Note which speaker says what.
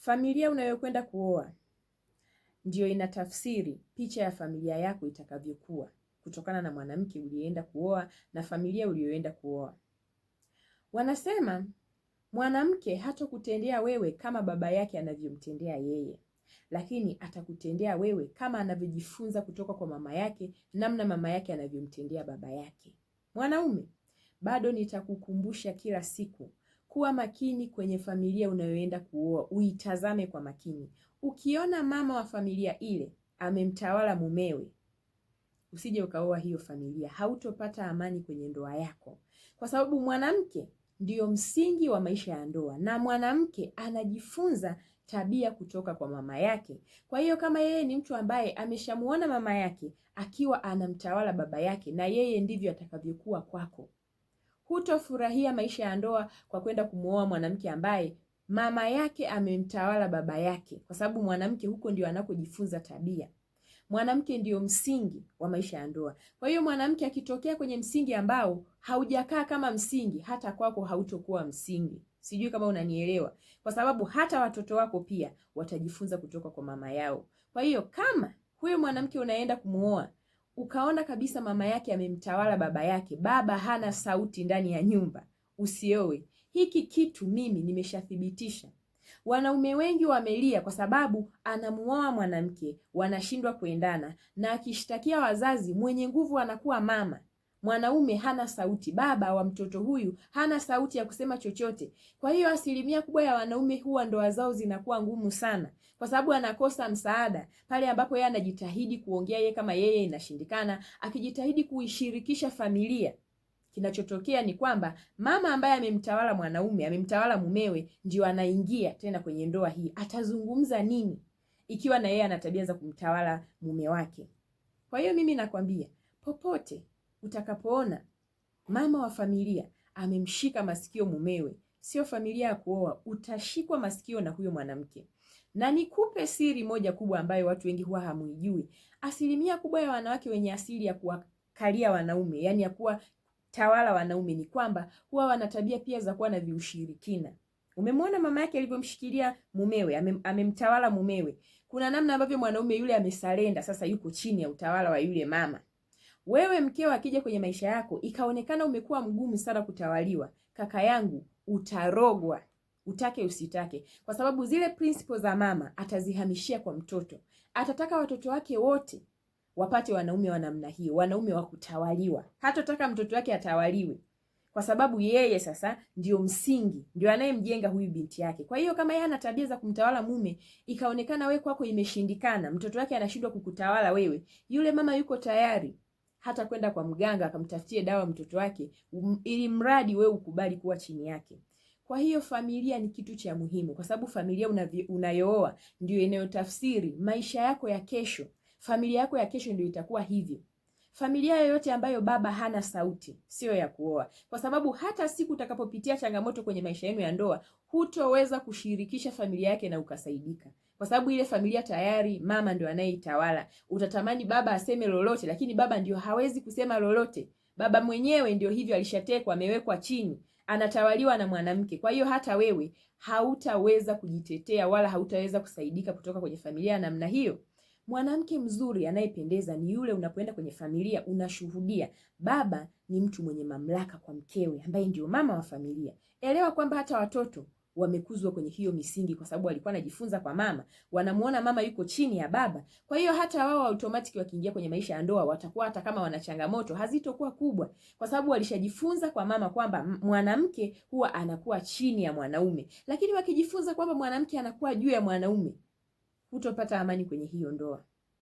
Speaker 1: Familia unayokwenda kuoa ndio inatafsiri picha ya familia yako itakavyokuwa, kutokana na mwanamke uliyeenda kuoa na familia uliyoenda kuoa. Wanasema mwanamke hatakutendea wewe kama baba yake anavyomtendea yeye, lakini atakutendea wewe kama anavyojifunza kutoka kwa mama yake, namna mama yake anavyomtendea baba yake. Mwanaume, bado nitakukumbusha kila siku kuwa makini kwenye familia unayoenda kuoa, uitazame kwa makini. Ukiona mama wa familia ile amemtawala mumewe, usije ukaoa hiyo familia, hautopata amani kwenye ndoa yako. Kwa sababu mwanamke ndiyo msingi wa maisha ya ndoa, na mwanamke anajifunza tabia kutoka kwa mama yake. Kwa hiyo kama yeye ni mtu ambaye ameshamuona mama yake akiwa anamtawala baba yake, na yeye ndivyo atakavyokuwa kwako, hutofurahia maisha ya ndoa kwa kwenda kumuoa mwanamke ambaye mama yake amemtawala baba yake, kwa sababu mwanamke huko ndio anakojifunza tabia. Mwanamke ndio msingi wa maisha ya ndoa. Kwa hiyo mwanamke akitokea kwenye msingi ambao haujakaa kama msingi, hata kwako hautokuwa msingi. Sijui kama unanielewa. Kwa sababu hata watoto wako pia watajifunza kutoka kwa mama yao. Kwa hiyo kama huyo mwanamke unaenda kumuoa ukaona kabisa mama yake amemtawala baba yake, baba hana sauti ndani ya nyumba, usioe. Hiki kitu mimi nimeshathibitisha. Wanaume wengi wamelia kwa sababu anamuoa mwanamke, wanashindwa kuendana, na akishtakia wazazi, mwenye nguvu anakuwa mama. Mwanaume hana sauti, baba wa mtoto huyu hana sauti ya kusema chochote. Kwa hiyo asilimia kubwa ya wanaume huwa ndoa zao zinakuwa ngumu sana, kwa sababu anakosa msaada pale ambapo yeye anajitahidi kuongea yeye kama yeye, inashindikana. Akijitahidi kuishirikisha familia, kinachotokea ni kwamba mama ambaye amemtawala mwanaume, amemtawala mumewe, ndio anaingia tena kwenye ndoa hii. Atazungumza nini ikiwa na yeye ana tabia za kumtawala mume wake? Kwa hiyo mimi nakwambia, popote utakapoona mama wa familia amemshika masikio mumewe, sio familia ya kuoa, utashikwa masikio na huyo mwanamke. Na nikupe siri moja kubwa ambayo watu wengi huwa hamuijui. Asilimia kubwa ya wanawake wenye asili ya kuwakalia wanaume, yani ya kuwa tawala wanaume, ni kwamba huwa wana tabia pia za kuwa na viushirikina. Umemwona mama yake alivyomshikilia mumewe, amemtawala mumewe. Kuna namna ambavyo mwanaume yule amesalenda, sasa yuko chini ya utawala wa yule mama. Wewe mkeo akija kwenye maisha yako ikaonekana umekuwa mgumu sana kutawaliwa, kaka yangu, utarogwa, utake usitake, kwa sababu zile principles za mama atazihamishia kwa mtoto. Atataka watoto wake wote wapate wanaume wa namna hiyo, wanaume wa kutawaliwa. Hatataka mtoto wake atawaliwe, kwa sababu yeye sasa ndio msingi, ndio anayemjenga huyu binti yake. Kwa hiyo kama yeye ana tabia za kumtawala mume, ikaonekana wewe kwako imeshindikana, mtoto wake anashindwa kukutawala wewe, yule mama yuko tayari hata kwenda kwa mganga akamtafutie dawa mtoto wake, ili mradi wewe ukubali kuwa chini yake. Kwa hiyo familia ni kitu cha muhimu, kwa sababu familia unayooa ndio inayotafsiri maisha yako ya kesho. Familia yako ya kesho ndio itakuwa hivyo. Familia yoyote ambayo baba hana sauti sio ya kuoa, kwa sababu hata siku utakapopitia changamoto kwenye maisha yenu ya ndoa, hutoweza kushirikisha familia yake na ukasaidika, kwa sababu ile familia tayari mama ndio anayeitawala. Utatamani baba aseme lolote, lakini baba ndio hawezi kusema lolote. Baba mwenyewe ndio hivyo, alishatekwa, amewekwa chini, anatawaliwa na mwanamke. Kwa hiyo hata wewe hautaweza kujitetea wala hautaweza kusaidika kutoka kwenye familia namna hiyo. Mwanamke mzuri anayependeza ni yule unapoenda kwenye familia unashuhudia baba ni mtu mwenye mamlaka kwa mkewe, ambaye ndio mama wa familia. Elewa kwamba hata watoto wamekuzwa kwenye hiyo misingi, kwa sababu walikuwa wanajifunza kwa mama, wanamuona mama yuko chini ya baba. Kwa hiyo hata wao automatic wakiingia kwenye maisha ya ndoa watakuwa, hata kama wana changamoto, hazitokuwa kubwa, kwa sababu walishajifunza kwa mama kwamba mwanamke huwa anakuwa chini ya mwanaume. Lakini wakijifunza kwamba mwanamke anakuwa juu ya mwanaume, hutopata amani kwenye hiyo ndoa.